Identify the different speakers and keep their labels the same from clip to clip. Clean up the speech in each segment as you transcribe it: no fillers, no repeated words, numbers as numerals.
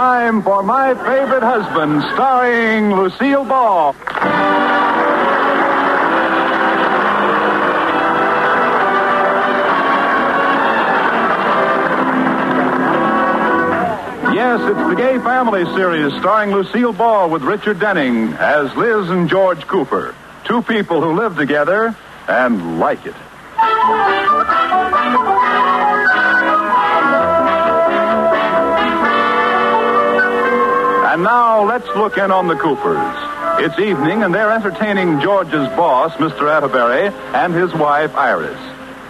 Speaker 1: time for My Favorite Husband, starring Lucille Ball. Yes, it's the Gay Family series starring Lucille Ball with Richard Denning as Liz and George Cooper. Two people who live together and like it. And now let's look in on the Coopers. It's evening and they're entertaining George's boss, Mr. Atterbury, and his wife, Iris.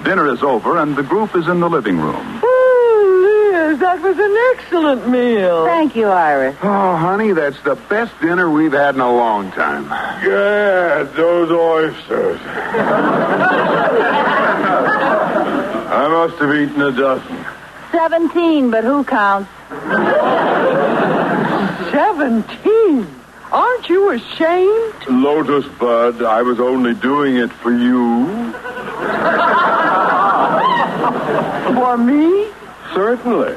Speaker 1: Dinner is over and the group is in the living room.
Speaker 2: That was an excellent meal.
Speaker 3: Thank you, Iris.
Speaker 4: Oh, honey, that's the best dinner we've had in a long time.
Speaker 5: Yeah, those oysters. I must have eaten a dozen.
Speaker 3: 17, but who counts?
Speaker 2: 17? Aren't you ashamed?
Speaker 5: Lotus Bud, I was only doing it for you.
Speaker 2: For me?
Speaker 5: Certainly.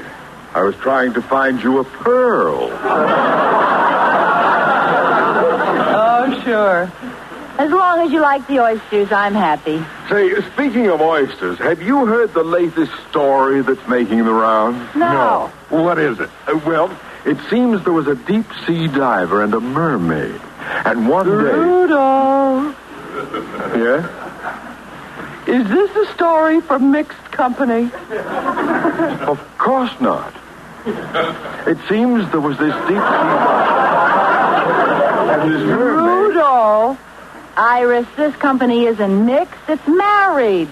Speaker 5: I was trying to find you a pearl.
Speaker 3: Oh, sure. As long as you like the oysters, I'm happy.
Speaker 5: Say, speaking of oysters, have you heard the latest story that's making the rounds?
Speaker 3: No.
Speaker 5: What is it? Well, it seems there was a deep-sea diver and a mermaid. And one day...
Speaker 2: Rudolph.
Speaker 5: Yeah?
Speaker 2: Is this a story from Mixed Company?
Speaker 5: Of course not. It seems there was this deep-sea diver and this mermaid...
Speaker 3: Rudolph. Iris, this company isn't mixed, it's married.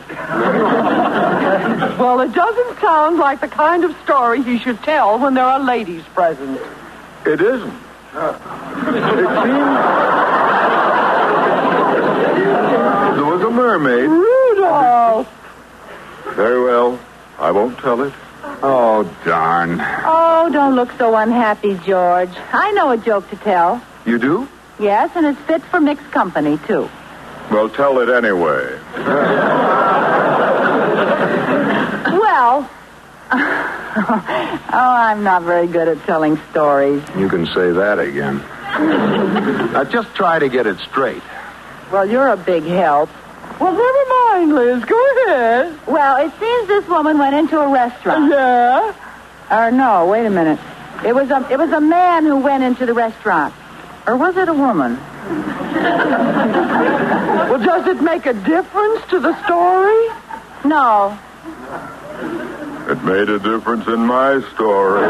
Speaker 2: Well, it doesn't sound like the kind of story he should tell when there are ladies present.
Speaker 5: It isn't. It seems... There was a mermaid...
Speaker 2: Rudolph!
Speaker 5: Very well. I won't tell it.
Speaker 4: Oh, darn.
Speaker 3: Oh, don't look so unhappy, George. I know a joke to tell.
Speaker 5: You do?
Speaker 3: Yes, and it's fit for mixed company, too.
Speaker 5: Well, tell it anyway.
Speaker 3: Well, I'm not very good at telling stories.
Speaker 4: You can say that again.
Speaker 1: Now, just try to get it straight.
Speaker 3: Well, you're a big help.
Speaker 2: Well, never mind, Liz. Go ahead.
Speaker 3: Well, it seems this woman went into a restaurant.
Speaker 2: Yeah?
Speaker 3: Or no, wait a minute. It was a man who went into the restaurant. Or was it a woman?
Speaker 2: Well, does it make a difference to the story?
Speaker 3: No.
Speaker 5: It made a difference in my story.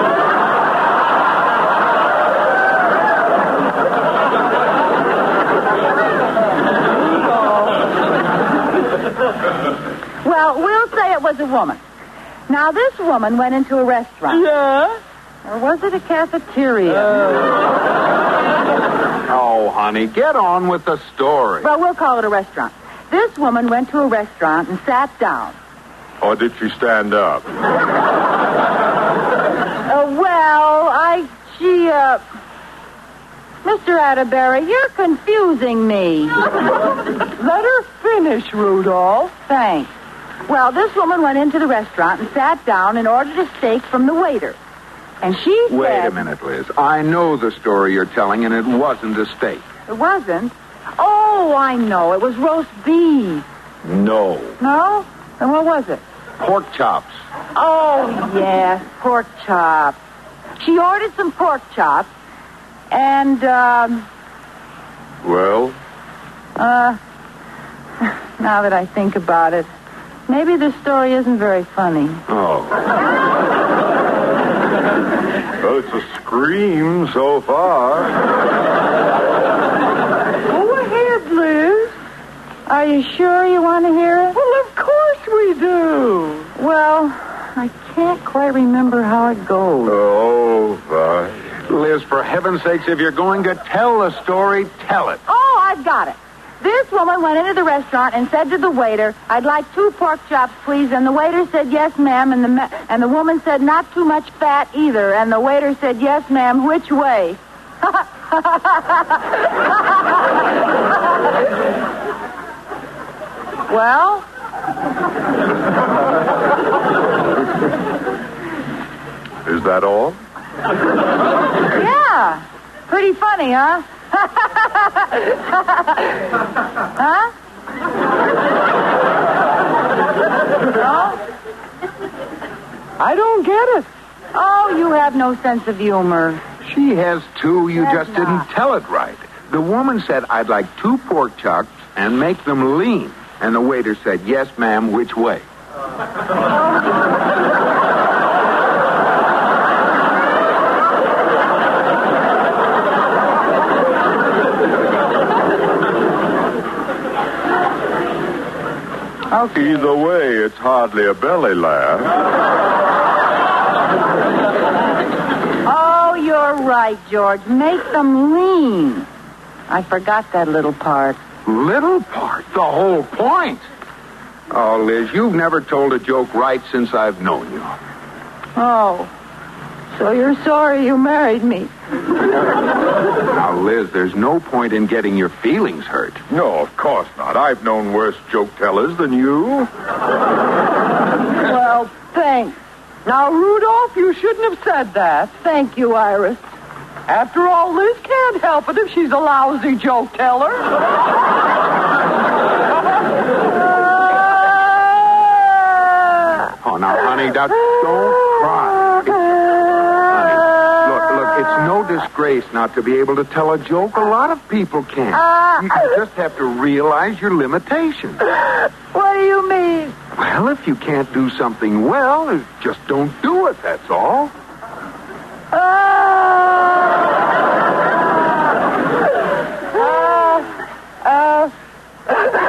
Speaker 3: Well, we'll say it was a woman. Now, this woman went into a restaurant.
Speaker 2: Yeah?
Speaker 3: Or was it a cafeteria?
Speaker 4: Oh, honey, get on with the story.
Speaker 3: Well, we'll call it a restaurant. This woman went to a restaurant and sat down.
Speaker 5: Or did she stand up?
Speaker 3: Mr. Atterbury, you're confusing me.
Speaker 2: Let her finish, Rudolph.
Speaker 3: Thanks. Well, this woman went into the restaurant and sat down and ordered a steak from the waiter. And she said...
Speaker 4: Wait a minute, Liz. I know the story you're telling, and it wasn't a steak.
Speaker 3: It wasn't? Oh, I know. It was roast beef.
Speaker 5: No.
Speaker 3: No? Then what was it?
Speaker 4: Pork chops.
Speaker 3: Oh, yes, pork chops. She ordered some pork chops, and,
Speaker 5: Well?
Speaker 3: now that I think about it, maybe this story isn't very funny.
Speaker 5: Oh. Well, it's a scream so far.
Speaker 2: Go ahead, Liz.
Speaker 3: Are you sure you want to hear it?
Speaker 2: Well, of course we do.
Speaker 3: Well, I can't quite remember how it goes.
Speaker 5: Oh, fine.
Speaker 4: Liz, for heaven's sakes, if you're going to tell the story, tell it.
Speaker 3: Oh, I've got it. This woman went into the restaurant and said to the waiter, "I'd like 2 pork chops, please." And the waiter said, "Yes, ma'am." And the woman said, "Not too much fat either." And the waiter said, "Yes, ma'am. Which way?" Well?
Speaker 5: Is that all?
Speaker 3: Yeah. Pretty funny, huh? Huh? No?
Speaker 2: I don't get it.
Speaker 3: Oh, you have no sense of humor.
Speaker 4: She has too. You
Speaker 3: That's
Speaker 4: just didn't
Speaker 3: not.
Speaker 4: tell it right. The woman said, I'd like 2 pork chops and make them lean. And the waiter said, yes, ma'am, which way?
Speaker 3: Okay.
Speaker 5: Either way, it's hardly a belly laugh.
Speaker 3: Oh, you're right, George. Make them lean. I forgot that little part.
Speaker 4: Little part, the whole point. Oh, Liz, you've never told a joke right since I've known you.
Speaker 3: Oh. So you're sorry you married me.
Speaker 4: Now, Liz, there's no point in getting your feelings hurt.
Speaker 5: No, of course not. I've known worse joke tellers than you.
Speaker 2: Well, thanks. Now, Rudolph, you shouldn't have said that.
Speaker 3: Thank you, Iris.
Speaker 2: After all, Liz can't help it if she's a lousy joke teller.
Speaker 4: Oh, now, honey, don't cry. Look, it's no disgrace not to be able to tell a joke. A lot of people can't. You just have to realize your limitations.
Speaker 3: What do you mean?
Speaker 4: Well, if you can't do something well, just don't do it, that's all.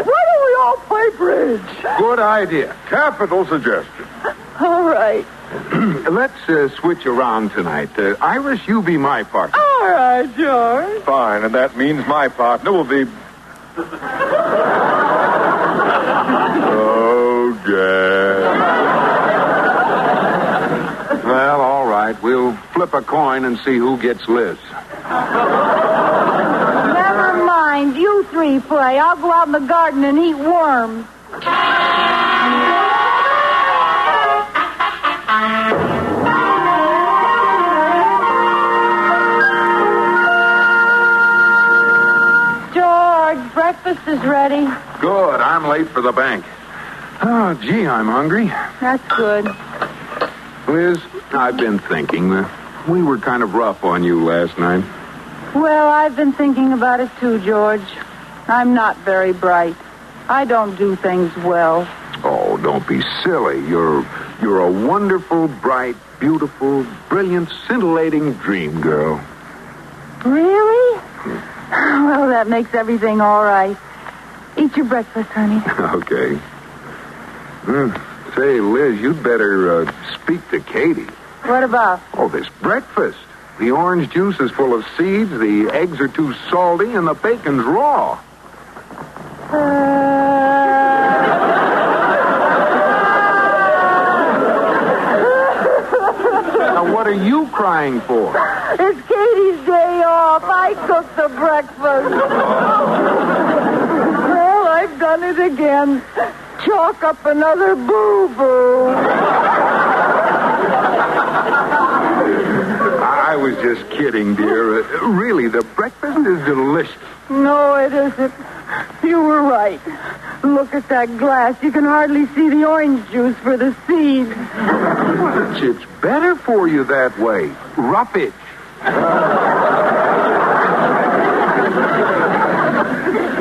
Speaker 2: Why don't we all play bridge?
Speaker 5: Good idea. Capital suggestion.
Speaker 3: All right.
Speaker 4: Let's switch around tonight. Iris, you be my partner.
Speaker 2: All right, George.
Speaker 5: Fine, and that means my partner will be... Oh, Dad.
Speaker 4: Well, all right. We'll flip a coin and see who gets Liz.
Speaker 3: Never mind. You 3 play. I'll go out in the garden and eat worms. George, breakfast is ready.
Speaker 4: Good. I'm late for the bank. Oh, gee, I'm hungry.
Speaker 3: That's good.
Speaker 4: Liz, I've been thinking. We were kind of rough on you last night.
Speaker 3: Well, I've been thinking about it too, George. I'm not very bright. I don't do things well.
Speaker 4: Oh, don't be silly. You're a wonderful, bright, beautiful, brilliant, scintillating dream girl.
Speaker 3: Really? Well, that makes everything all right. Eat your breakfast, honey.
Speaker 4: Okay. Say, Liz, you'd better speak to Katie.
Speaker 3: What about?
Speaker 4: Oh, this breakfast. The orange juice is full of seeds, the eggs are too salty, and the bacon's raw. Now, what are you crying for?
Speaker 3: It's Katie's day off. I cooked the breakfast. Well, I've done it again. Chalk up another boo-boo.
Speaker 4: I was just kidding, dear. Really, the breakfast is delicious.
Speaker 3: No, it isn't. You were right. Look at that glass. You can hardly see the orange juice for the seeds.
Speaker 4: It's better for you that way. Rough it.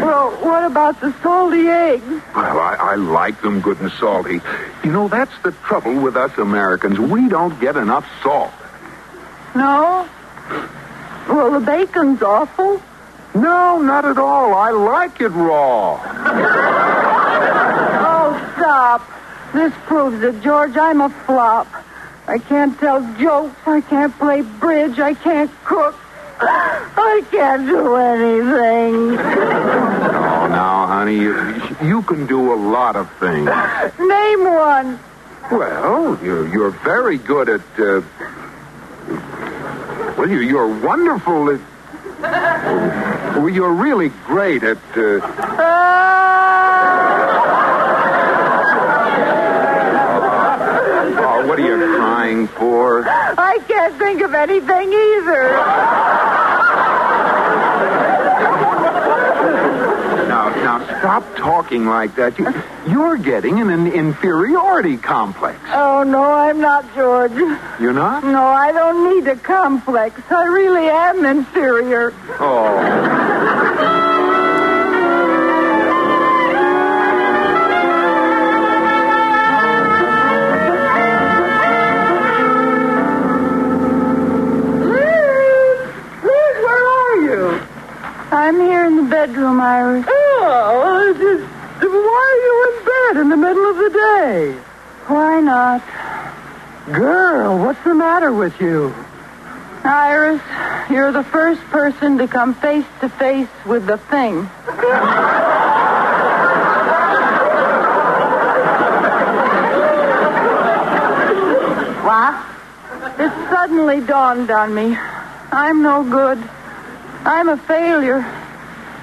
Speaker 3: Well, what about the salty eggs?
Speaker 4: Well, I like them good and salty. You know, that's the trouble with us Americans. We don't get enough salt.
Speaker 3: No? Well, the bacon's awful.
Speaker 4: No, not at all. I like it raw.
Speaker 3: Oh, stop. This proves it, George. I'm a flop. I can't tell jokes. I can't play bridge. I can't cook. I can't do anything.
Speaker 4: Oh, now, honey, you can do a lot of things.
Speaker 3: Name one.
Speaker 4: Well, you're very good at... Well, you're wonderful at... Well, you're really great at... Oh, what are you crying for?
Speaker 3: I can't think of anything either.
Speaker 4: stop talking like that. You're getting an inferiority complex.
Speaker 2: Oh, no, I'm not, George.
Speaker 4: You're not?
Speaker 2: No, I don't need a complex. I really am inferior.
Speaker 4: Oh.
Speaker 3: I'm here in the bedroom, Iris.
Speaker 2: Oh, why are you in bed in the middle of the day?
Speaker 3: Why not?
Speaker 2: Girl, what's the matter with you?
Speaker 3: Iris, you're the first person to come face to face with the thing.
Speaker 2: What?
Speaker 3: It suddenly dawned on me. I'm no good. I'm a failure.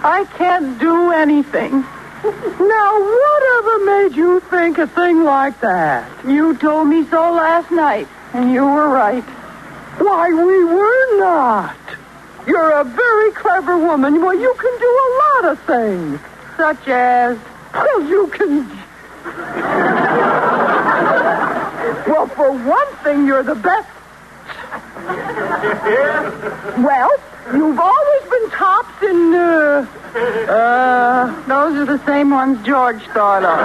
Speaker 3: I can't do anything.
Speaker 2: Now, whatever made you think a thing like that?
Speaker 3: You told me so last night, and you were right.
Speaker 2: Why, we were not. You're a very clever woman. Well, you can do a lot of things.
Speaker 3: Such as?
Speaker 2: Well, you can... Well, for one thing, you're the best. Well, you've always been tops in,
Speaker 3: those are the same ones George thought of.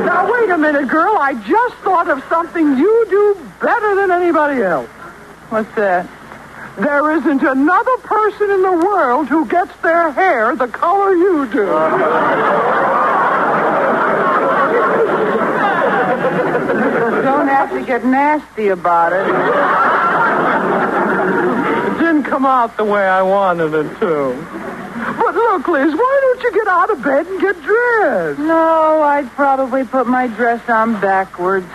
Speaker 2: Now, wait a minute, girl. I just thought of something you do better than anybody else.
Speaker 3: What's that?
Speaker 2: There isn't another person in the world who gets their hair the color you do.
Speaker 3: Don't have to get nasty about it.
Speaker 2: It didn't come out the way I wanted it to. But look, Liz, why don't you get out of bed and get dressed?
Speaker 3: No, I'd probably put my dress on backwards.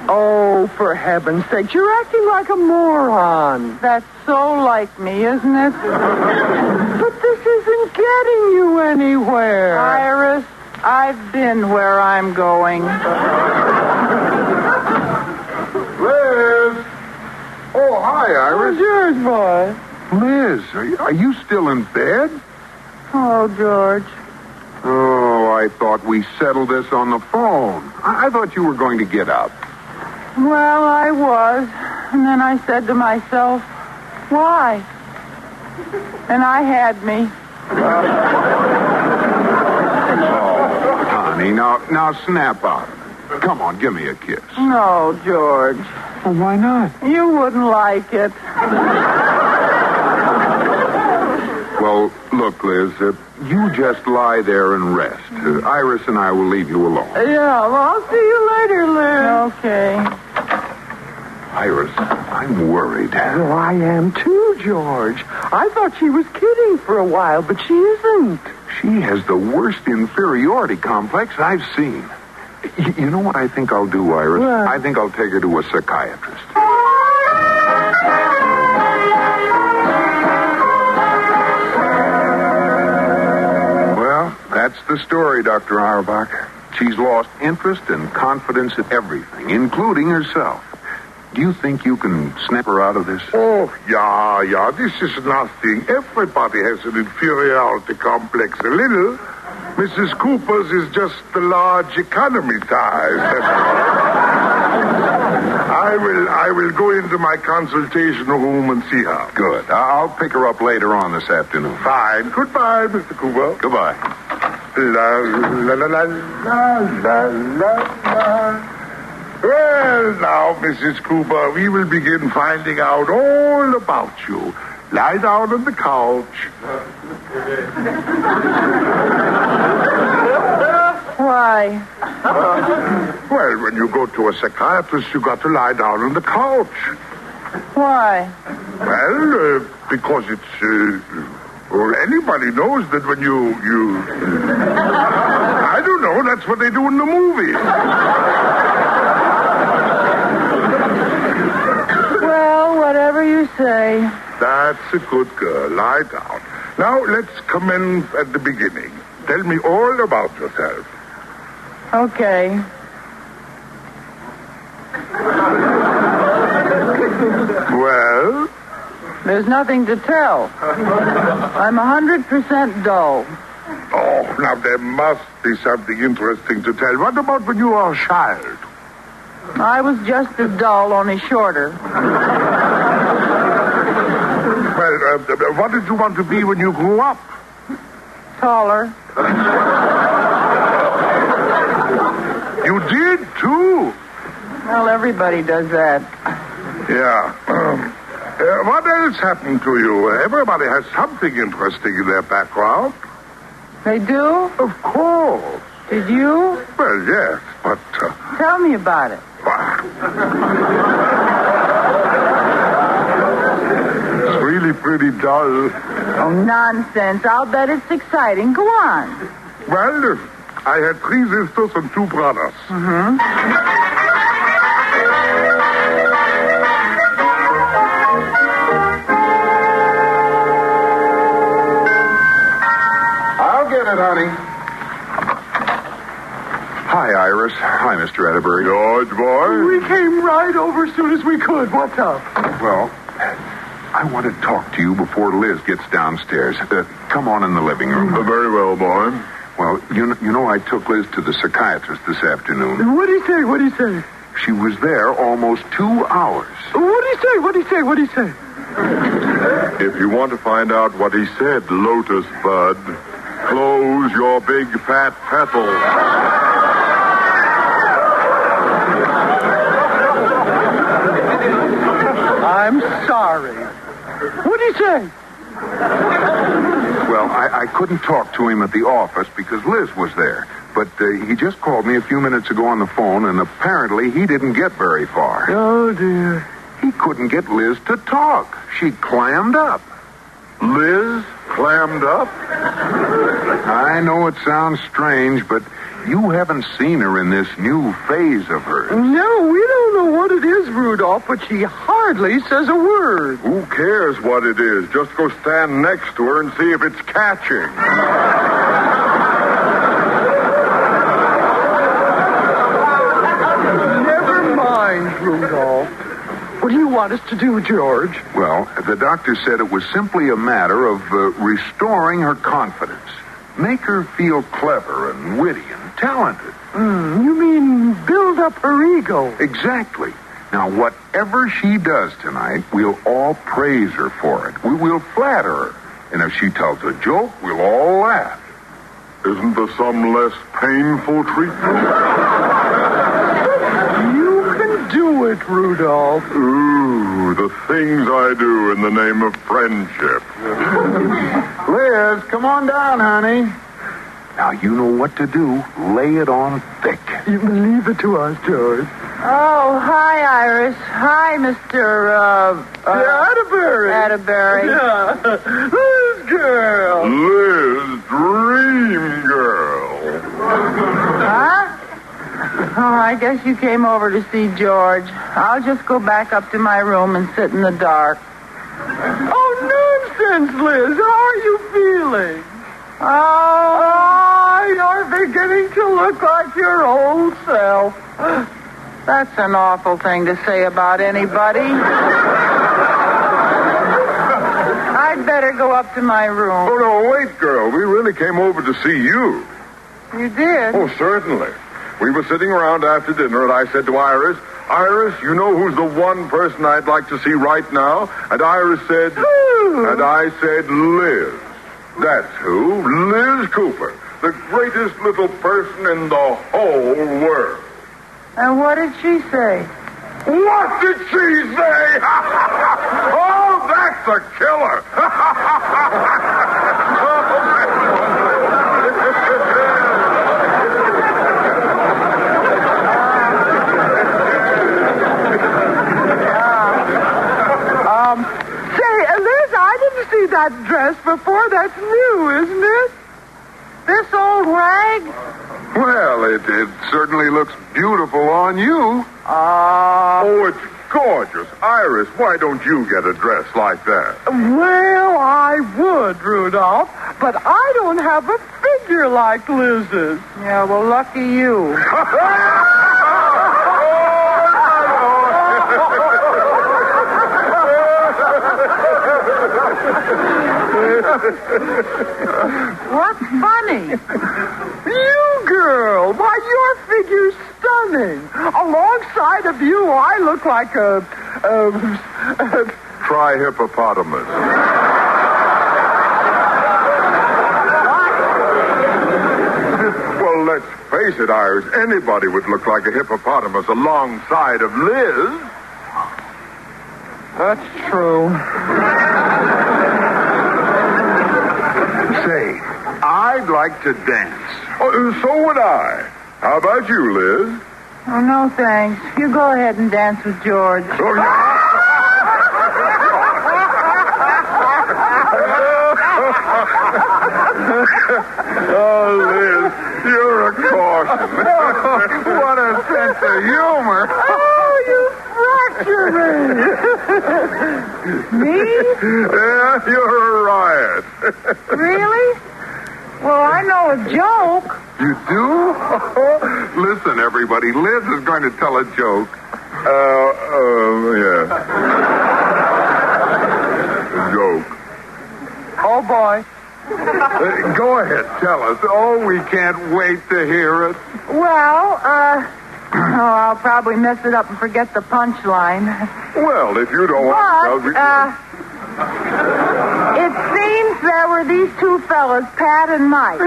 Speaker 2: Oh, for heaven's sake, you're acting like a moron.
Speaker 3: That's so like me, isn't it?
Speaker 2: But this isn't getting you anywhere.
Speaker 3: Iris, I've been where I'm going.
Speaker 4: Liz! Oh, hi, Iris.
Speaker 2: Where's yours, boy?
Speaker 4: Liz, are you still in bed?
Speaker 3: Oh, George.
Speaker 4: Oh, I thought we settled this on the phone. I thought you were going to get up.
Speaker 3: Well, I was. And then I said to myself, why? And I had me.
Speaker 4: Oh, honey, now snap out of it. Come on, give me a kiss.
Speaker 3: No, George.
Speaker 4: Well, why not?
Speaker 3: You wouldn't like it.
Speaker 4: Well, look, Liz, you just lie there and rest. Iris and I will leave you alone.
Speaker 2: Yeah, well, I'll see you later, Liz.
Speaker 3: Okay.
Speaker 4: Iris, I'm worried.
Speaker 2: Well, I am too, George. I thought she was kidding for a while, but she isn't.
Speaker 4: She has the worst inferiority complex I've seen. You know what I think I'll do, Iris?
Speaker 2: What?
Speaker 4: I think I'll take her to a psychiatrist. Well, that's the story, Dr. Auerbach. She's lost interest and confidence in everything, including herself. Do you think you can snap her out of this?
Speaker 6: Oh, yeah, this is nothing. Everybody has an inferiority complex, a little. Mrs. Cooper's is just the large economy size. I will go into my consultation room and see her.
Speaker 4: Good. I'll pick her up later on this afternoon.
Speaker 6: Fine. Goodbye, Mr. Cooper.
Speaker 4: Goodbye.
Speaker 6: La, la, la, la, la, la, la, la. Well, now, Mrs. Cooper, we will begin finding out all about you. Lie down on the couch.
Speaker 3: Why?
Speaker 6: Well, when you go to a psychiatrist, you got to lie down on the couch.
Speaker 3: Why?
Speaker 6: Well, because it's... well, anybody knows that when you... I don't know, that's what they do in the movies.
Speaker 3: Well, whatever you say.
Speaker 6: That's a good girl. Lie down. Now, let's commence at the beginning. Tell me all about yourself.
Speaker 3: Okay.
Speaker 6: Well?
Speaker 3: There's nothing to tell. I'm 100% dull.
Speaker 6: Now, there must be something interesting to tell. What about when you were a child?
Speaker 3: I was just as dull, only shorter.
Speaker 6: Well, what did you want to be when you grew up?
Speaker 3: Taller.
Speaker 6: You did, too.
Speaker 3: Well, everybody does that.
Speaker 6: Yeah. What else happened to you? Everybody has something interesting in their background.
Speaker 3: They do?
Speaker 6: Of course.
Speaker 3: Did you?
Speaker 6: Well, yes, but...
Speaker 3: Tell me about it.
Speaker 6: It's really pretty dull.
Speaker 3: Oh, nonsense. I'll bet it's exciting. Go on.
Speaker 6: Well, I had 3 sisters and 2 brothers.
Speaker 3: Mm-hmm.
Speaker 4: I'll get it, honey. Hi, Iris. Hi, Mr. Atterbury.
Speaker 6: George, boy.
Speaker 2: We came right over as soon as we could. What's up?
Speaker 4: Well, I want to talk to you before Liz gets downstairs. Come on in the living room.
Speaker 6: Very well, boy.
Speaker 4: Well, you know I took Liz to the psychiatrist this afternoon.
Speaker 2: What'd he say? What'd he say?
Speaker 4: She was there almost 2 hours.
Speaker 2: What'd he say? What'd he say? What'd he say?
Speaker 5: If you want to find out what he said, Lotus Bud, close your big fat petals.
Speaker 2: I'm sorry. What'd he say?
Speaker 4: Well, I couldn't talk to him at the office because Liz was there. But he just called me a few minutes ago on the phone, and apparently he didn't get very far.
Speaker 2: Oh, dear.
Speaker 4: He couldn't get Liz to talk. She clammed up.
Speaker 5: Liz clammed up?
Speaker 4: I know it sounds strange, but you haven't seen her in this new phase of hers.
Speaker 2: No, we don't know what it is, Rudolph, but she hardly says a word.
Speaker 5: Who cares what it is? Just go stand next to her and see if it's catching.
Speaker 2: Never mind, Rudolph. What do you want us to do, George?
Speaker 4: Well, the doctor said it was simply a matter of restoring her confidence. Make her feel clever and witty and talented.
Speaker 2: You mean build up her ego?
Speaker 4: Exactly. Now, whatever she does tonight, we'll all praise her for it. We'll flatter her. And if she tells a joke, we'll all laugh.
Speaker 5: Isn't there some less painful treatment?
Speaker 2: You can do it, Rudolph.
Speaker 5: Ooh, the things I do in the name of friendship.
Speaker 4: Liz, come on down, honey. Now, you know what to do. Lay it on thick.
Speaker 2: You can leave it to us, George.
Speaker 3: Oh, hi, Iris. Hi, Mr.
Speaker 2: Atterbury.
Speaker 3: Atterbury.
Speaker 2: Yeah. Liz girl.
Speaker 5: Liz, dream girl.
Speaker 3: Huh? Oh, I guess you came over to see George. I'll just go back up to my room and sit in the dark.
Speaker 2: Oh, nonsense, Liz. How are you feeling?
Speaker 3: Oh,
Speaker 2: you're beginning to look like your old self.
Speaker 3: that's an awful thing to say about anybody. I'd better go up to my room.
Speaker 5: Oh, no, wait, girl. We really came over to see you.
Speaker 3: You did?
Speaker 5: Oh, certainly. We were sitting around after dinner, and I said to Iris, Iris, you know who's the one person I'd like to see right now? And Iris said...
Speaker 2: Who?
Speaker 5: And I said, Liz. That's who. Liz Cooper. The greatest little person in the whole world.
Speaker 3: And what did she say?
Speaker 5: What did she say? Oh, that's a killer.
Speaker 2: Say, Liz, I didn't see that dress before. That's new, isn't it?
Speaker 3: This old rag?
Speaker 4: Well, it certainly looks beautiful on you.
Speaker 5: Oh, it's gorgeous. Iris, why don't you get a dress like that?
Speaker 2: Well, I would, Rudolph, but I don't have a figure like Liz's.
Speaker 3: Yeah, well, lucky you. What's funny?
Speaker 2: You, girl. Why, your figure's stunning. Alongside of you, I look like a
Speaker 5: Try hippopotamus. Well, let's face it, Iris. Anybody would look like a hippopotamus alongside of Liz.
Speaker 2: That's true.
Speaker 5: Say, I'd like to dance. Oh, so would I. How about you, Liz?
Speaker 3: Oh, no, thanks. You go ahead and dance with George.
Speaker 5: Oh, yeah. Oh, Liz, you're a caution.
Speaker 2: What a sense of humor. Oh, you fracture me. Me?
Speaker 5: Yeah, you're a riot.
Speaker 3: Really? Well, I know a joke.
Speaker 5: You do? Listen, everybody, Liz is going to tell a joke. Yeah. A joke.
Speaker 2: Oh, boy.
Speaker 5: Go ahead, tell us. Oh, we can't wait to hear it.
Speaker 3: Well, I'll probably mess it up and forget the punchline.
Speaker 5: Well, if you don't want to tell me...
Speaker 3: It seems there were these two fellas, Pat and Mike.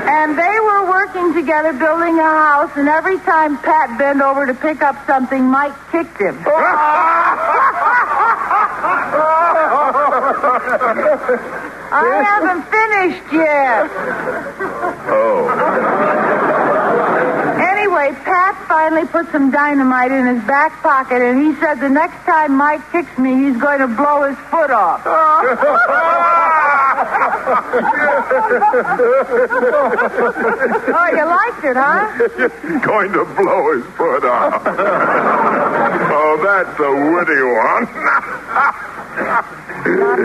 Speaker 3: And they were working together building a house, and every time Pat bent over to pick up something, Mike kicked him. I haven't finished yet.
Speaker 5: Oh.
Speaker 3: Anyway, Pat finally put some dynamite in his back pocket, and he said the next time Mike kicks me, he's going to blow his foot off. Oh, you liked it, huh?
Speaker 5: Going to blow his foot off. Oh, that's a witty one.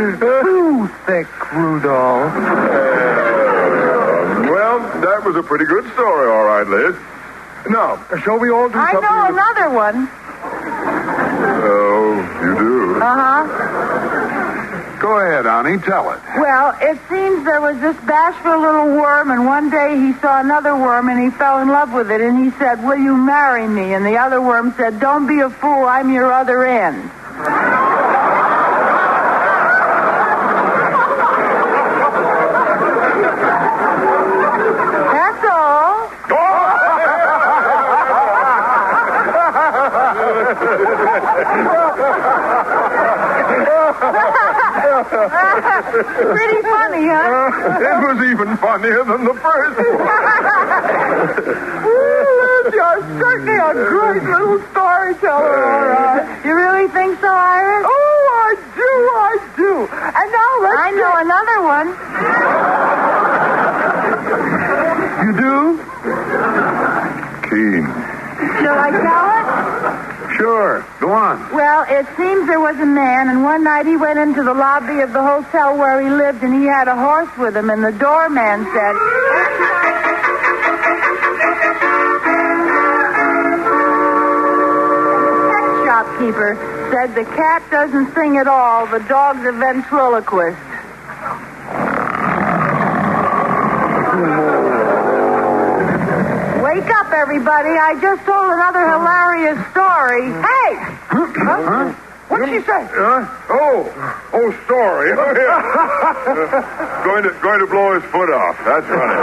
Speaker 2: Too thick, Rudolph.
Speaker 5: Well, that was a pretty good story, all right, Liz. Now, shall we all do
Speaker 3: I
Speaker 5: something?
Speaker 3: know another one.
Speaker 5: Oh, you do?
Speaker 3: Uh-huh.
Speaker 5: Go ahead, Annie, tell it.
Speaker 3: Well, it seems there was this bashful little worm, and one day he saw another worm, and he fell in love with it, and he said, "Will you marry me?" And the other worm said, "Don't be a fool, I'm your other end." That's all. Pretty funny, huh?
Speaker 5: It was even funnier than the first one.
Speaker 2: Liz, you're certainly a great little storyteller, all right.
Speaker 3: You really think so, Iris?
Speaker 2: Oh, I do. And now let's
Speaker 3: I know another one.
Speaker 5: You do? Keen.
Speaker 3: Shall I tell it?
Speaker 5: Sure. Go on.
Speaker 3: Well, it seems there was a man, and one night he went into the lobby of the hotel where he lived, and he had a horse with him, and the doorman said... The pet shopkeeper said the cat doesn't sing at all, the dog's a ventriloquist. Wake up, everybody. I just told another hilarious story. Hey!
Speaker 5: Huh?
Speaker 2: What'd she say?
Speaker 5: Story. Going to blow his foot off. That's right.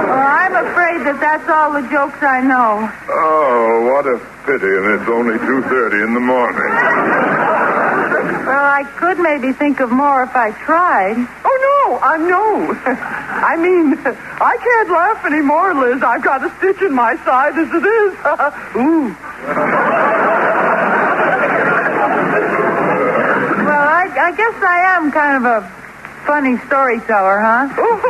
Speaker 3: Well, I'm afraid that's all the jokes I know.
Speaker 5: Oh, what a pity, and it's only 2:30 in the morning.
Speaker 3: Well, I could maybe think of more if I tried.
Speaker 2: Oh, no. I mean, I can't laugh anymore, Liz. I've got a stitch in my side as it is. Ooh.
Speaker 3: Well, I guess I am kind of a funny storyteller, huh?
Speaker 2: Oh,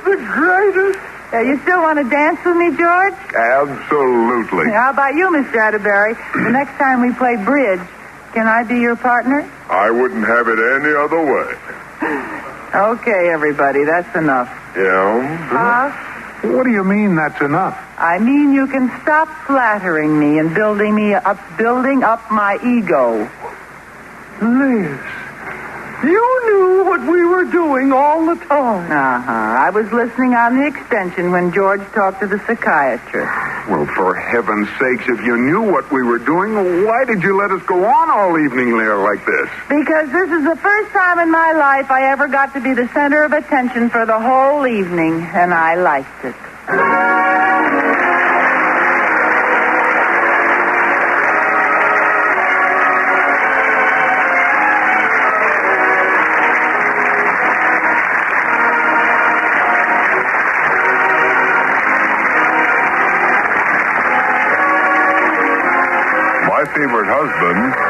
Speaker 2: the greatest.
Speaker 3: You still want to dance with me, George?
Speaker 5: Absolutely.
Speaker 3: How about you, Mr. Atterbury? The next time we play bridge, can I be your partner?
Speaker 5: I wouldn't have it any other way.
Speaker 3: Okay, everybody, that's enough.
Speaker 5: Yeah?
Speaker 4: What do you mean that's enough?
Speaker 2: I mean you can stop flattering me and building up my ego. Liz, you knew what we were doing all the time. I was listening on the extension when George talked to the psychiatrist.
Speaker 4: Well, for heaven's sakes, if you knew what we were doing, why did you let us go on all evening there like this?
Speaker 2: Because this is the first time in my life I ever got to be the center of attention for the whole evening, and I liked it.
Speaker 5: My Favorite Husband